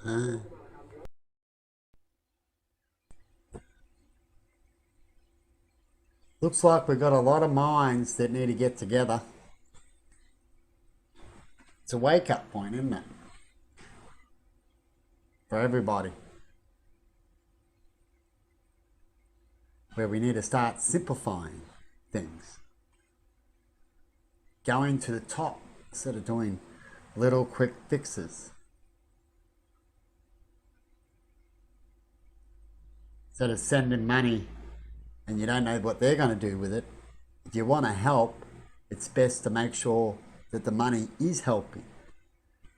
Uh, Looks like we've got a lot of minds that need to get together. It's a wake up point, isn't it? For everybody. Where we need to start simplifying things. Going to the top instead of doing little quick fixes. Instead of sending money and you don't know what they're going to do with it, if you want to help, it's best to make sure that the money is helping.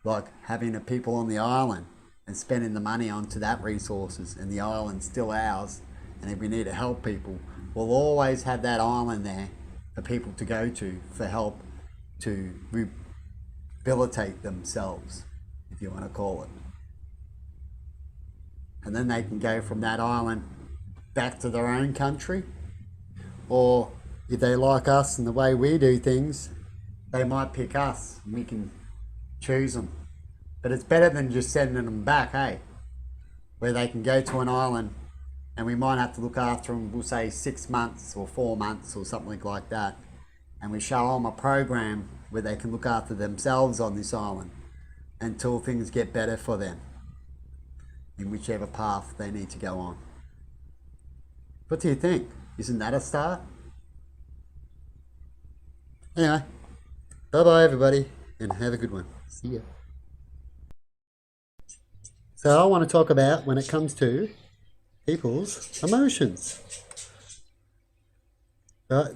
Like having the people on the island and spending the money onto that resources, and the island's still ours. And if we need to help people, we'll always have that island there for people to go to for help to rehabilitate themselves, if you want to call it. And then they can go from that island back to their own country, or if they like us and the way we do things, they might pick us and we can choose them. But it's better than just sending them back, hey? Where they can go to an island and we might have to look after them, we'll say 6 months or 4 months or something like that. And we show them a program where they can look after themselves on this island until things get better for them in whichever path they need to go on. What do you think? Isn't that a start? Anyway, bye-bye everybody, and have a good one. See ya. So I want to talk about when it comes to people's emotions.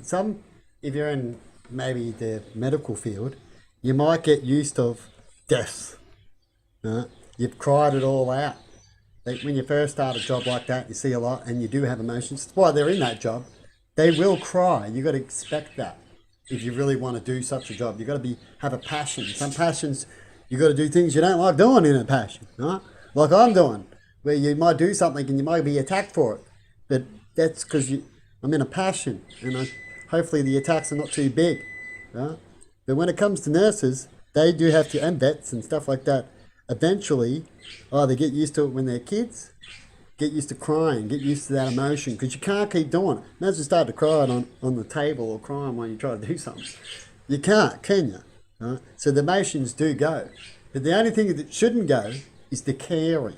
Some, if you're in maybe the medical field, you might get used of death. You've cried it all out. Like when you first start a job like that, you see a lot and you do have emotions. That's why they're in that job. They will cry. You've got to expect that. If you really want to do such a job, you've got to have a passion. Some passions, you've got to do things you don't like doing in a passion, right? Like I'm doing, where you might do something and you might be attacked for it. But that's because I'm in a passion, and hopefully the attacks are not too big, right? But when it comes to nurses, they do have to, and vets and stuff like that, eventually either get used to it when they're kids, get used to crying, get used to that emotion, because you can't keep doing it. Imagine start to cry on the table or crying when you try to do something. You can't, can you? Right? So the emotions do go. But the only thing that shouldn't go is the caring.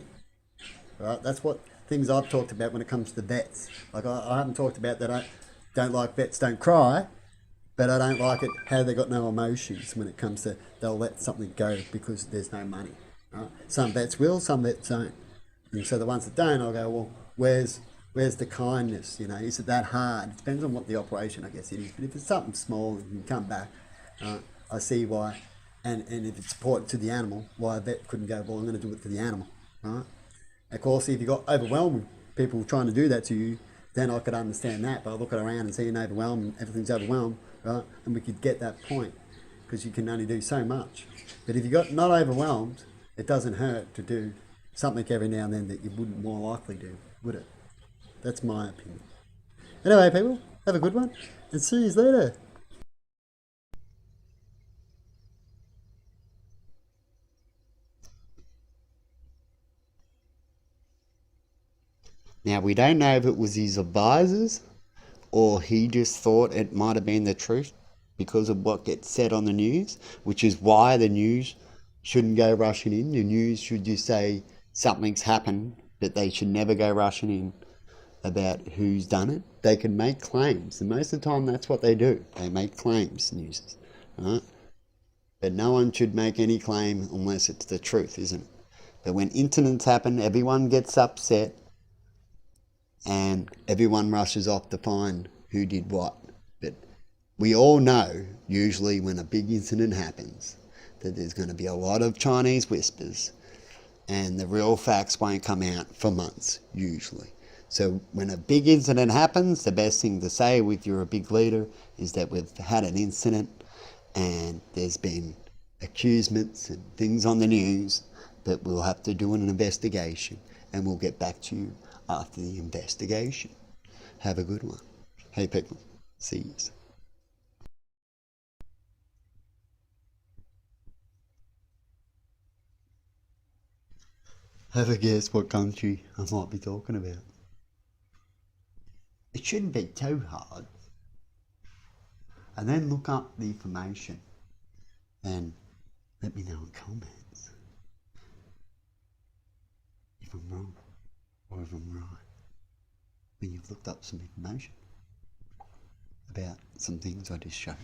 Right? That's what things I've talked about when it comes to vets. Like I haven't talked about that I don't like vets don't cry, but I don't like it how they got no emotions when it comes to they'll let something go because there's no money. Right? Some vets will, some vets don't. And so the ones that don't, I'll go, well, where's the kindness? You know, is it that hard? It depends on what the operation, I guess, it is. But if it's something small and you come back, I see why. And if it's important to the animal, why a vet couldn't go, well, I'm going to do it for the animal, right? Of course, if you got overwhelmed with people trying to do that to you, then I could understand that. But I look around and see an overwhelmed, everything's overwhelmed, right? And we could get that point because you can only do so much. But if you got not overwhelmed, it doesn't hurt to do something every now and then that you wouldn't more likely do, would it? That's my opinion. Anyway, people, have a good one and see you later. Now, we don't know if it was his advisors or he just thought it might have been the truth because of what gets said on the news, which is why the news shouldn't go rushing in. The news should just say something's happened, but they should never go rushing in about who's done it. They can make claims, and most of the time that's what they do. They make claims, news, right? But no one should make any claim unless it's the truth, isn't it? But when incidents happen, everyone gets upset and everyone rushes off to find who did what. But we all know, usually when a big incident happens, that there's going to be a lot of Chinese whispers and the real facts won't come out for months, usually. So when a big incident happens, the best thing to say if you're a big leader is that we've had an incident and there's been accusements and things on the news, but we'll have to do an investigation and we'll get back to you after the investigation. Have a good one. Hey people, see you. Have a guess what country I might be talking about. It shouldn't be too hard. And then look up the information and let me know in comments if I'm wrong or if I'm right when you've looked up some information about some things I just showed.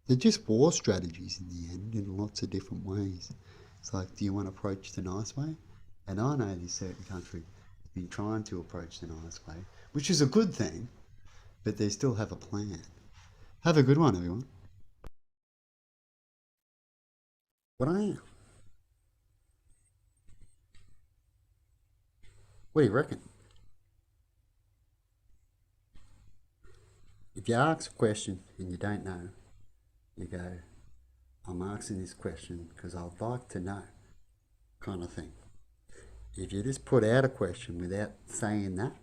They're just war strategies in the end, in lots of different ways. It's like, do you want to approach the nice way? And I know this certain country has been trying to approach the nice way, which is a good thing, but they still have a plan. Have a good one, everyone. What I am? What do you reckon? If you ask a question and you don't know, you go, I'm asking this question because I'd like to know, kind of thing. If you just put out a question without saying that,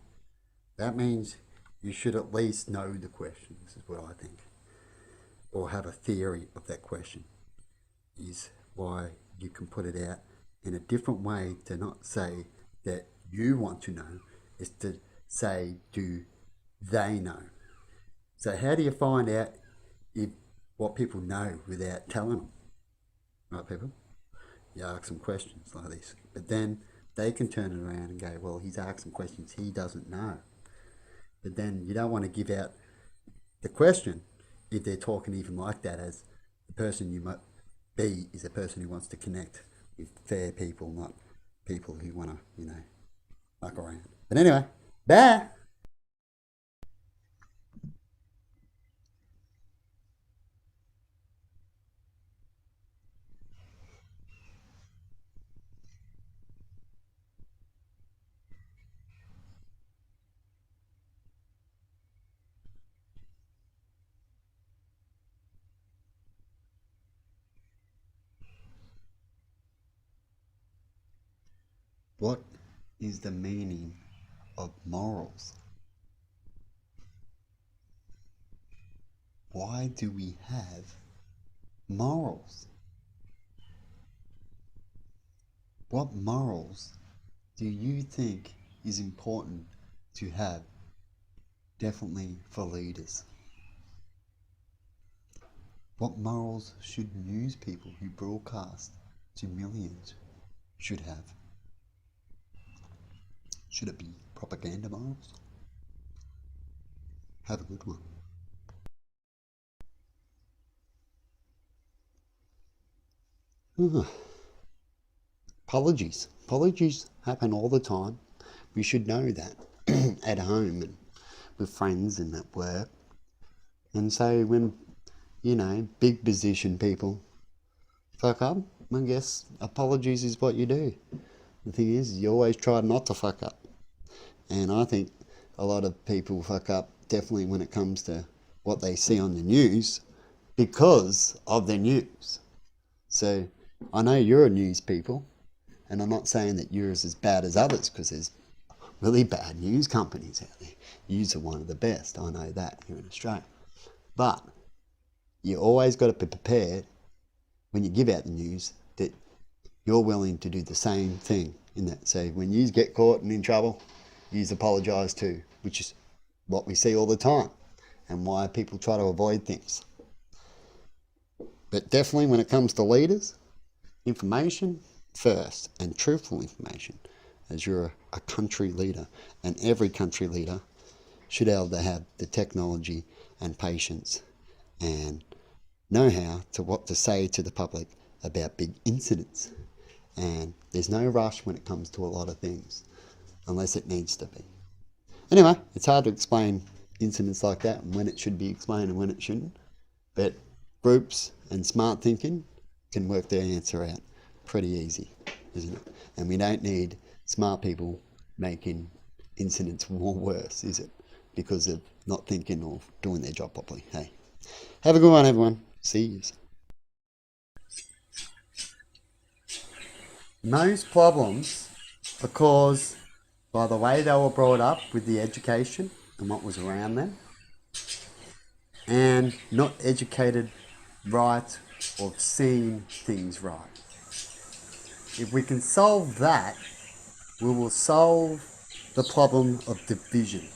that means you should at least know the question. This is what I think. Or have a theory of that question. Is why you can put it out in a different way to not say that you want to know, is to say, do they know? So how do you find out if what people know without telling them? Right, people? You ask them questions like this. But then they can turn it around and go, well, he's asking questions he doesn't know. But then you don't want to give out the question if they're talking even like that, as the person you might be is a person who wants to connect with fair people, not people who want to, muck around. But anyway, bye! What is the meaning of morals? Why do we have morals? What morals do you think is important to have, definitely for leaders? What morals should news people who broadcast to millions should have? Should it be propaganda morals? Have a good one. Apologies. Apologies happen all the time. We should know that at home and with friends and at work. And so when, big position people fuck up, I guess apologies is what you do. The thing is, you always try not to fuck up. And I think a lot of people fuck up definitely when it comes to what they see on the news because of the news. So I know you're a news people, and I'm not saying that you're as bad as others, because there's really bad news companies out there. Yous are one of the best, I know that, here in Australia. But you always got to be prepared when you give out the news that you're willing to do the same thing in that. So when you get caught and in trouble, you apologise too, which is what we see all the time and why people try to avoid things. But definitely when it comes to leaders, information first, and truthful information, as you're a country leader, and every country leader should be able to have the technology and patience and know how to what to say to the public about big incidents. And there's no rush when it comes to a lot of things, unless it needs to be. Anyway, it's hard to explain incidents like that and when it should be explained and when it shouldn't. But groups and smart thinking can work their answer out pretty easy, isn't it? And we don't need smart people making incidents more worse, is it? Because of not thinking or doing their job properly. Hey, have a good one, everyone. See you. Most problems are caused by the way they were brought up with the education and what was around them, and not educated right or seeing things right. If we can solve that, we will solve the problem of division.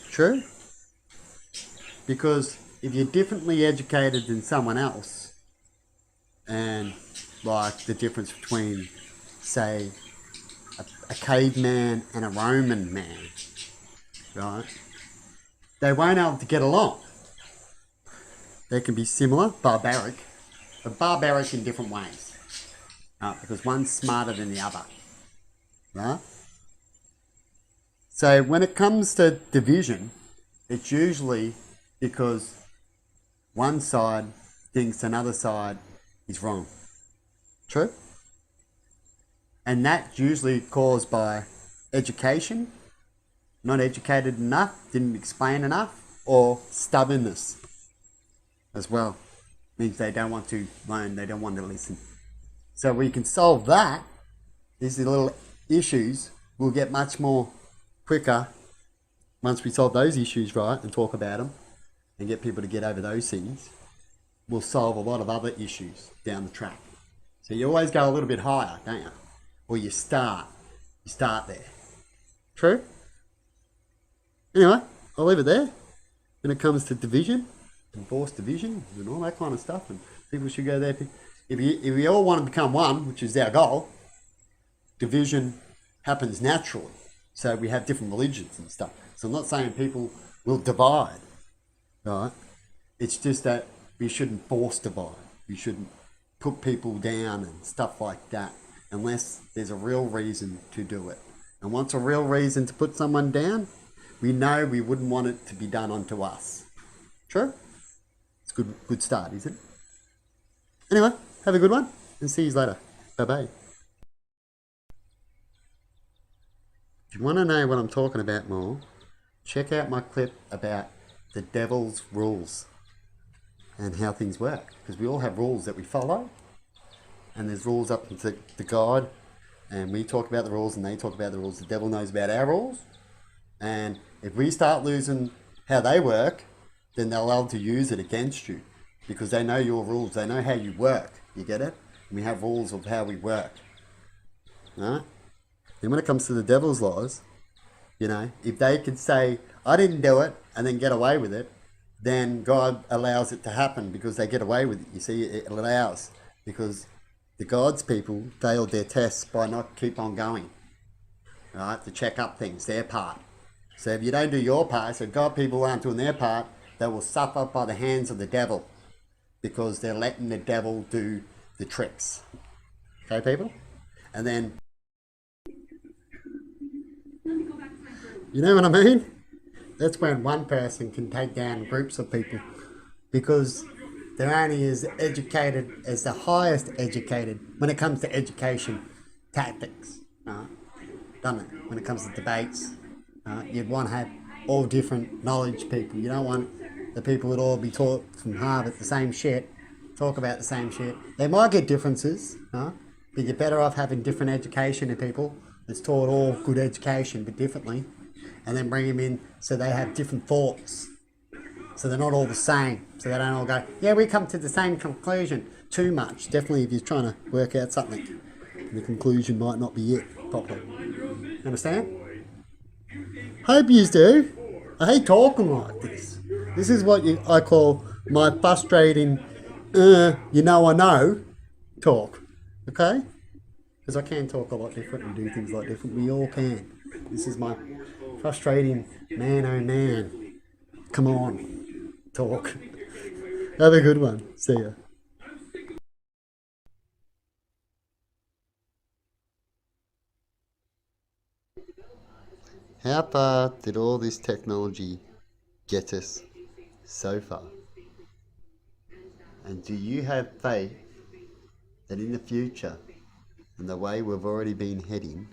True? Because if you're differently educated than someone else, and like the difference between, say, a caveman and a Roman man, right? They won't be able to get along. They can be similar, barbaric, but barbaric in different ways, right? Because one's smarter than the other, right? So when it comes to division, it's usually because one side thinks another side is wrong. True? And that's usually caused by education, not educated enough, didn't explain enough, or stubbornness as well. Means they don't want to learn, they don't want to listen. So we can solve that. These little issues will get much more quicker once we solve those issues right and talk about them and get people to get over those things. We'll solve a lot of other issues down the track. So you always go a little bit higher, don't you? Or you start there. True? Anyway, I'll leave it there. When it comes to division, enforced division, and all that kind of stuff, and people should go there. If we all want to become one, which is our goal, division happens naturally. So we have different religions and stuff. So I'm not saying people will divide, right? It's just that we shouldn't force divide. We shouldn't put people down and stuff like that unless there's a real reason to do it. And once a real reason to put someone down, we know we wouldn't want it to be done onto us. True? It's a good start, isn't it? Anyway, have a good one and see you later. Bye-bye. If you want to know what I'm talking about more, check out my clip about the devil's rules and how things work. Because we all have rules that we follow, and there's rules up to God, and we talk about the rules and they talk about the rules. The devil knows about our rules, and if we start losing how they work, then they'll be able to use it against you because they know your rules. They know how you work. You get it? And we have rules of how we work. Right? And when it comes to the devil's laws, you know, if they could say, I didn't do it, and then get away with it, then God allows it to happen because they get away with it. You see, it allows. Because the God's people failed their tests by not keep on going, right, to check up things, their part. So if you don't do your part, so God people aren't doing their part, they will suffer by the hands of the devil because they're letting the devil do the tricks. Okay, people? And then, you know what I mean? That's when one person can take down groups of people because they're only as educated as the highest educated when it comes to education tactics, doesn't it? When it comes to debates, you'd want to have all different knowledge people. You don't want the people that all be taught from Harvard the same shit, talk about the same shit. They might get differences, but you're better off having different education to people that's taught all good education but differently, and then bring them in so they have different thoughts. So they're not all the same. So they don't all go, yeah, we come to the same conclusion. Too much. Definitely if you're trying to work out something, the conclusion might not be it properly. Understand? Hope you do. I hate talking like this. This is what I call my frustrating, I know talk. Okay? Because I can talk a lot different and do things like different. We all can. This is my frustrating man, oh man. Come on. Talk. Have a good one. See ya. How far did all this technology get us so far? And do you have faith that in the future, and the way we've already been heading,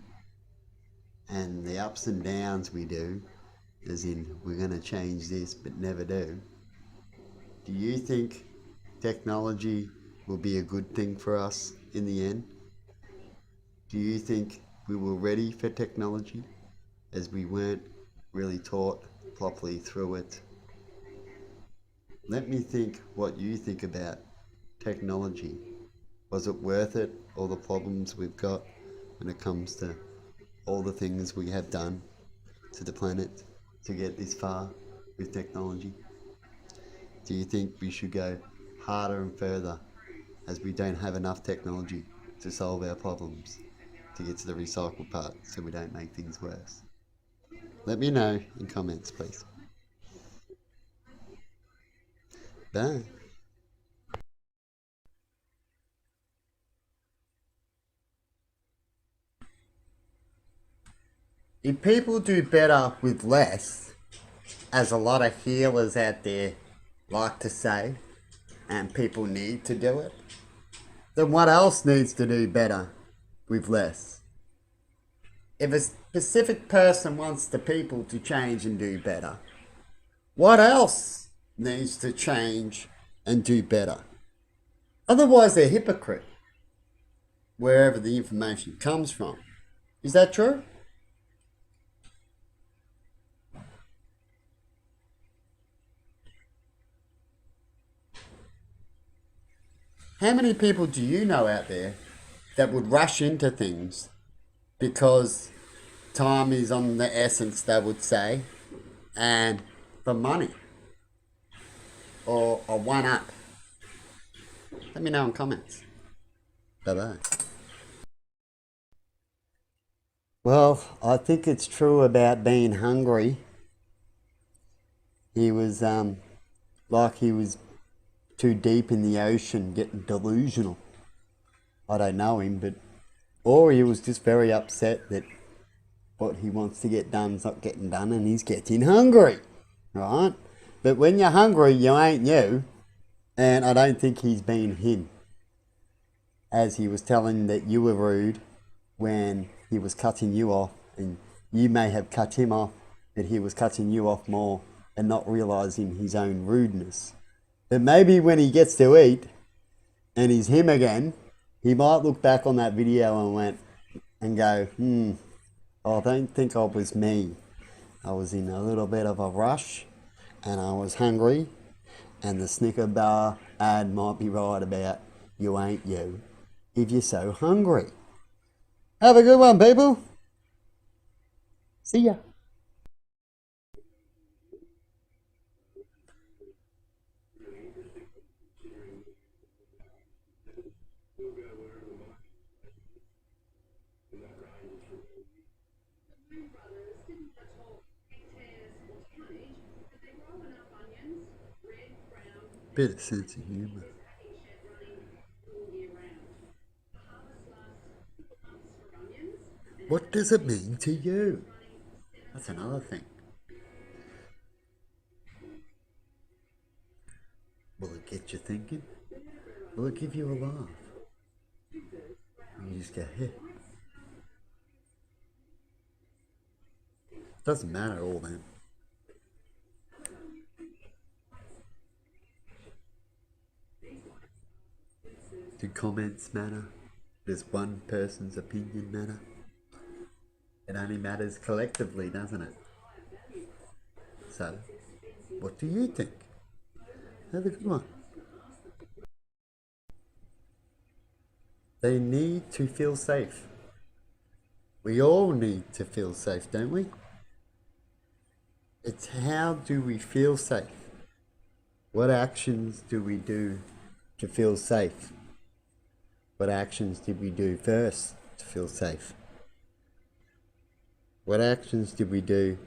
and the ups and downs we do, as in we're going to change this but never do you think technology will be a good thing for us in the end? Do you think we were ready for technology as we weren't really taught properly through it? Let me think what you think about technology. Was it worth it, all the problems we've got when it comes to all the things we have done to the planet to get this far with technology? Do you think we should go harder and further as we don't have enough technology to solve our problems to get to the recycle part so we don't make things worse? Let me know in comments, please. Bye. If people do better with less, as a lot of healers out there like to say, and people need to do it, then what else needs to do better with less? If a specific person wants the people to change and do better, what else needs to change and do better? Otherwise they're hypocrite, wherever the information comes from. Is that true? How many people do you know out there that would rush into things because time is on the essence, they would say, and for money or a one up? Let me know in comments. Bye-bye. Well, I think it's true about being hungry. He was like he was too deep in the ocean, getting delusional. I don't know him, but or he was just very upset that what he wants to get done is not getting done, and he's getting hungry, right? But when you're hungry, you ain't you, and I don't think he's been him. As he was telling that you were rude when he was cutting you off, and you may have cut him off, but he was cutting you off more and not realizing his own rudeness. But maybe when he gets to eat and he's him again, he might look back on that video and go, I don't think I was me. I was in a little bit of a rush and I was hungry, and the Snicker bar ad might be right about you ain't you if you're so hungry. Have a good one, people. See ya. Bit of sense of humour. What does it mean to you? That's another thing. Will it get you thinking? Will it give you a laugh? And you just go, yeah. Doesn't matter all then. Do comments matter? Does one person's opinion matter? It only matters collectively, doesn't it? So, what do you think? Have a good one. They need to feel safe. We all need to feel safe, don't we? It's how do we feel safe? What actions do we do to feel safe? What actions did we do first to feel safe? What actions did we do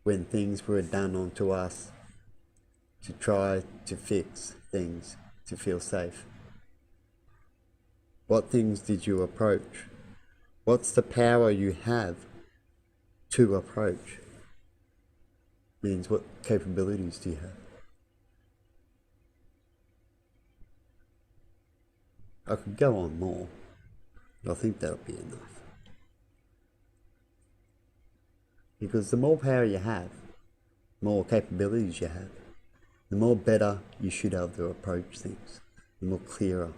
when things were done onto us to try to fix things to feel safe? What things did you approach? What's the power you have to approach? Means what capabilities do you have? I could go on more, but I think that'll be enough. Because the more power you have, the more capabilities you have, the more better you should have to approach things, the more clearer.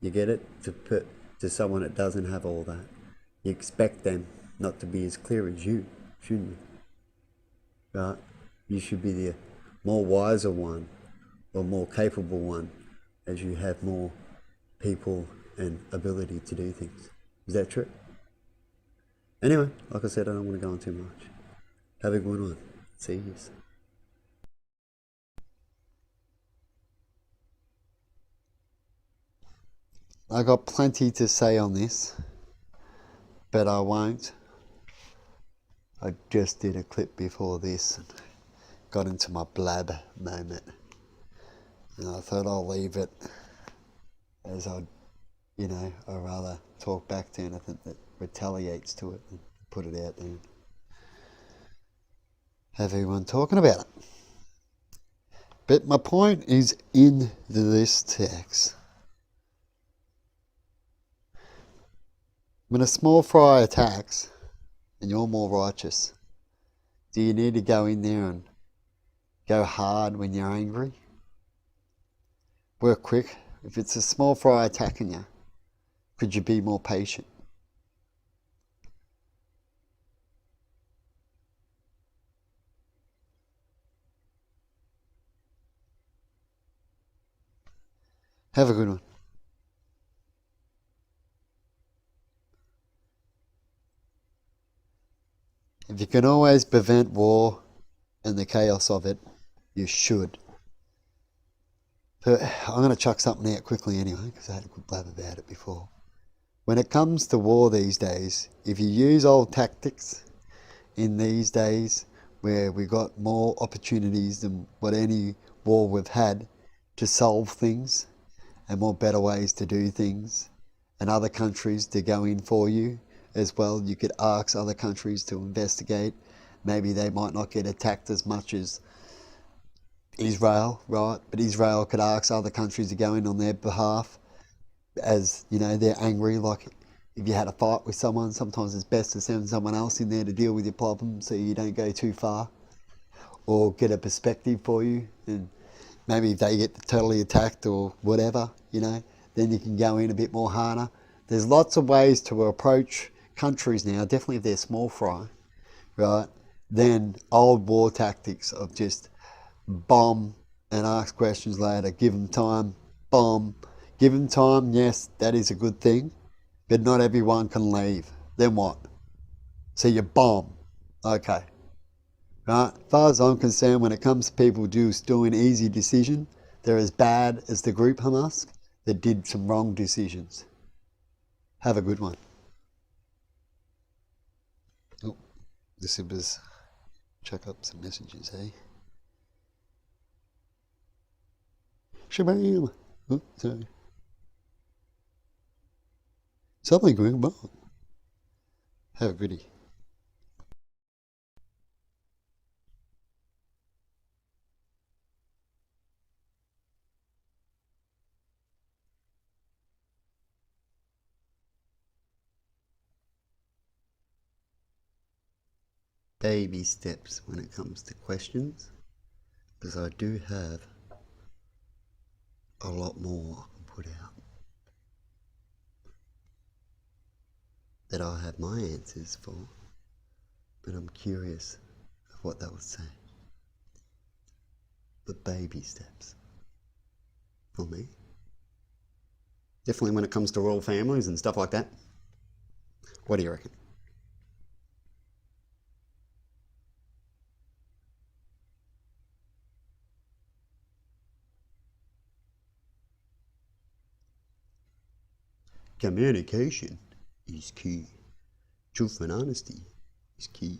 You get it? To put to someone that doesn't have all that. You expect them not to be as clear as you, shouldn't you? Right? You should be the more wiser one or more capable one as you have more people and ability to do things. Is that true? Anyway, like I said, I don't want to go on too much. Have a good one. See you. I got plenty to say on this, but I won't. I just did a clip before this and got into my blab moment. And I thought I'll leave it as I'd rather talk back to anything that retaliates to it and put it out there and have everyone talking about it. But my point is in this text. When a small fry attacks and you're more righteous, do you need to go in there and go hard when you're angry? Work quick. If it's a small fry attacking you, could you be more patient? Have a good one. If you can always prevent war and the chaos of it, you should. But I'm going to chuck something out quickly anyway, because I had a good blab about it before. When it comes to war these days, if you use old tactics in these days where we got more opportunities than what any war we've had to solve things and more better ways to do things and other countries to go in for you as well, you could ask other countries to investigate. Maybe they might not get attacked as much as Israel, right? But Israel could ask other countries to go in on their behalf as, they're angry. Like if you had a fight with someone, sometimes it's best to send someone else in there to deal with your problem so you don't go too far or get a perspective for you. And maybe if they get totally attacked or whatever, then you can go in a bit more harder. There's lots of ways to approach countries now, definitely if they're small fry, right? Then old war tactics of just bomb and ask questions later, give them time, bomb, give them time. Yes, that is a good thing, but not everyone can leave. Then what? So you bomb. Okay. Right? As far as I'm concerned, when it comes to people just doing easy decision, they're as bad as the group Hamas that did some wrong decisions. Have a good one. Oh, this was check up some messages, hey? Shabam. Oh, sorry. Something going wrong. Have a goodie. Baby steps when it comes to questions, because I do have a lot more I can put out that I have my answers for, but I'm curious of what they will say. But baby steps for me. Definitely when it comes to royal families and stuff like that. What do you reckon? Communication is key. Truth and honesty is key.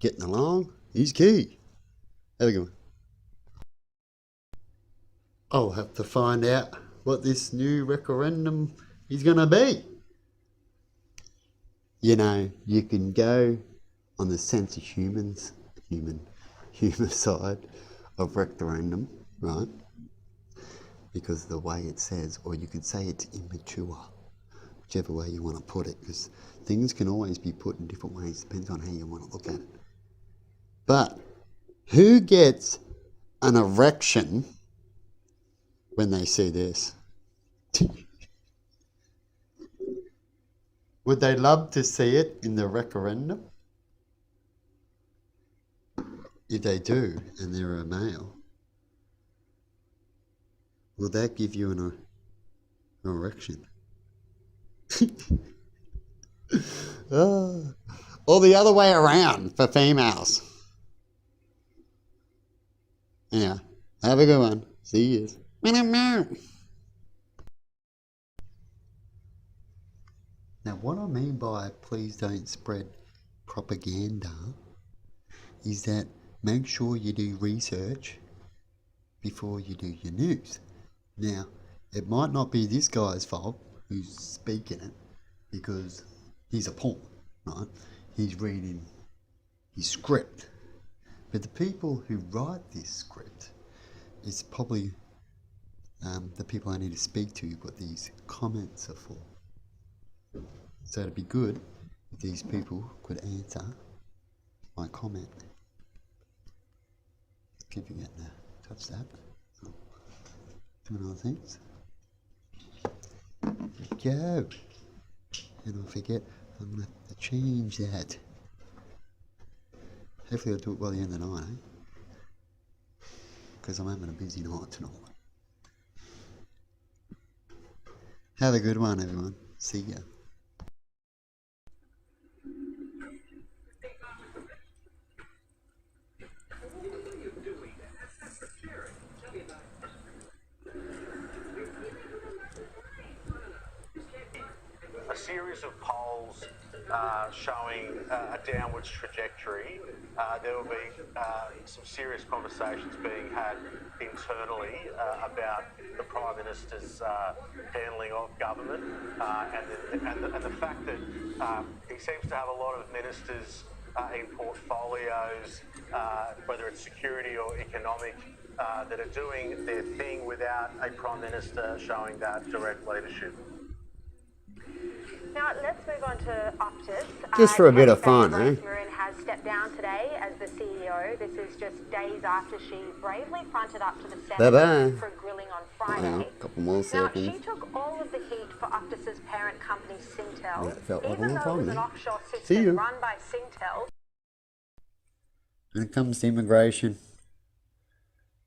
Getting along is key. Have a good one. I'll have to find out what this new referendum is going to be. You can go on the sense of human side of referendum, right? Because of the way it says, or you could say it's immature, whichever way you want to put it, because things can always be put in different ways, depends on how you want to look at it. But who gets an erection when they see this? Would they love to see it in the referendum? If they do, and they're a male, will that give you an erection? Or the other way around for females. Yeah, have a good one. See you. Now, what I mean by please don't spread propaganda is that make sure you do research before you do your news. Now, it might not be this guy's fault who's speaking it because he's a pawn, right? He's reading his script. But the people who write this script is probably the people I need to speak to what these comments are for. So it'd be good if these people could answer my comment. Keep forgetting to touch that. So, doing other things. There we go. And I forget, I'm going to have to change that. Hopefully I'll do it by the end of the night, because I'm having a busy night tonight. Have a good one, everyone. See ya. A series of polls showing a downwards trajectory. There will be some serious conversations being had internally about the Prime Minister's handling of government and the fact that he seems to have a lot of ministers in portfolios, whether it's security or economic, that are doing their thing without a Prime Minister showing that direct leadership. Now let's move on to Optus. Just for a bit of fun, eh? Marin has stepped down today as the CEO. This is just days after she bravely fronted up to the Senate for grilling on Friday. A couple more seconds. Now, she took all of the heat for Optus's parent company, Singtel, felt like even a long though it time, was eh? an offshore See system you. run by Singtel. When it comes to immigration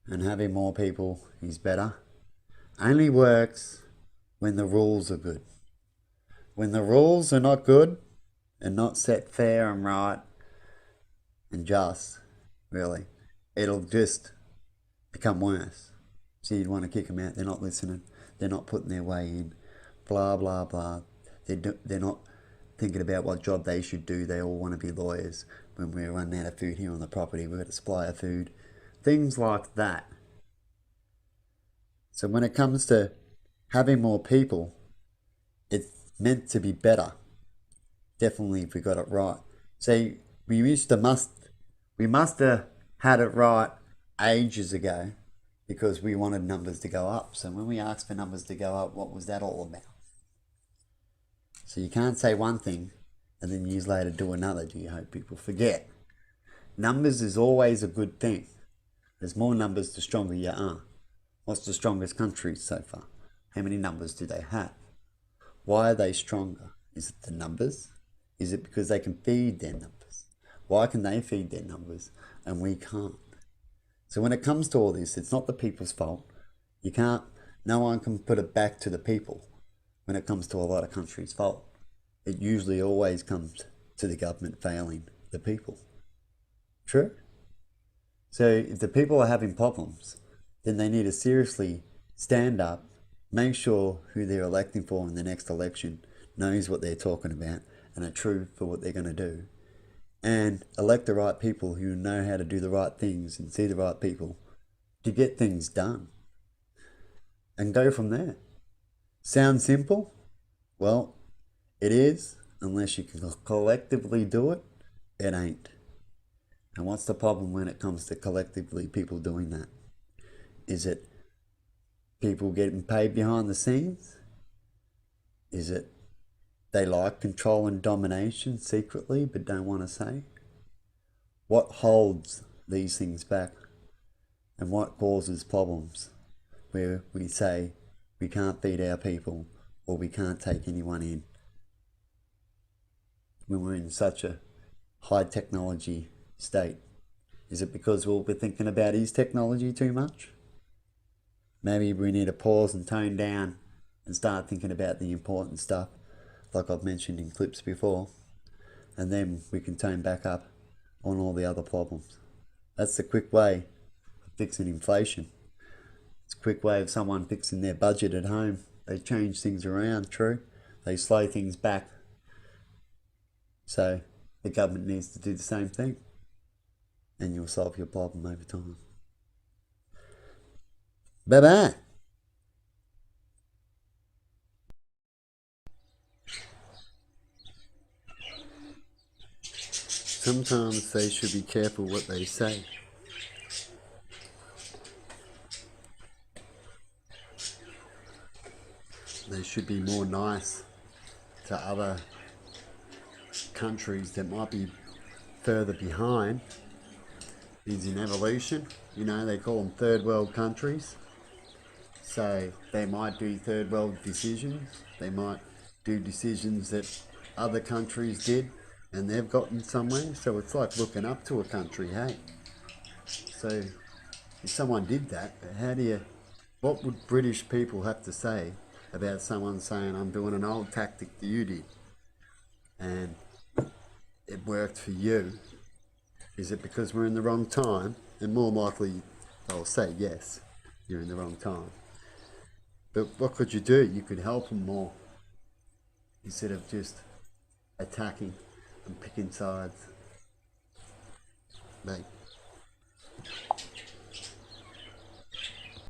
and having more people is better, only works when the rules are good. When the rules are not good and not set fair and right and just, really, it'll just become worse. So you'd want to kick them out. They're not listening. They're not putting their way in. Blah, blah, blah. They're not thinking about what job they should do. They all want to be lawyers. When we're running out of food here on the property, we've got to supply our food. Things like that. So when it comes to having more people, it's meant to be better. Definitely if we got it right. See, we must have had it right ages ago because we wanted numbers to go up. So when we asked for numbers to go up, what was that all about? So you can't say one thing and then years later do another. Do you hope people forget? Numbers is always a good thing. There's more numbers, the stronger you are. What's the strongest country so far? How many numbers do they have? Why are they stronger? Is it the numbers? Is it because they can feed their numbers? Why can they feed their numbers and we can't? So when it comes to all this, it's not the people's fault. No one can put it back to the people when it comes to a lot of countries' fault. It usually always comes to the government failing the people. True? So if the people are having problems, then they need to seriously stand up, make sure who they're electing for in the next election knows what they're talking about and are true for what they're going to do. And elect the right people who know how to do the right things and see the right people to get things done. And go from there. Sounds simple? Well, it is, unless you can collectively do it, it ain't. And what's the problem when it comes to collectively people doing that? Is it people getting paid behind the scenes? Is it they like control and domination secretly but don't want to say? What holds these things back? And what causes problems where we say we can't feed our people or we can't take anyone in? when we're in such a high technology state? Is it because we're thinking about his technology too much? Maybe we need to pause and tone down and start thinking about the important stuff, like I've mentioned in clips before, and then we can tone back up on all the other problems. That's the quick way of fixing inflation. It's a quick way of someone fixing their budget at home. They change things around, true. They slow things back. So the government needs to do the same thing, and you'll solve your problem over time. Bye-bye. Sometimes they should be careful what they say. They should be more nice to other countries that might be further behind. Is in evolution, you know, they call them third world countries. So they might do third world decisions. They might do decisions that other countries did and they've gotten somewhere. So it's like looking up to a country, hey? So if someone did that, what would British people have to say about someone saying, I'm doing an old tactic that you did and it worked for you? Is it because we're in the wrong time? And more likely they'll say yes, you're in the wrong time. But what could you do? You could help them more instead of just attacking and picking sides. Mate.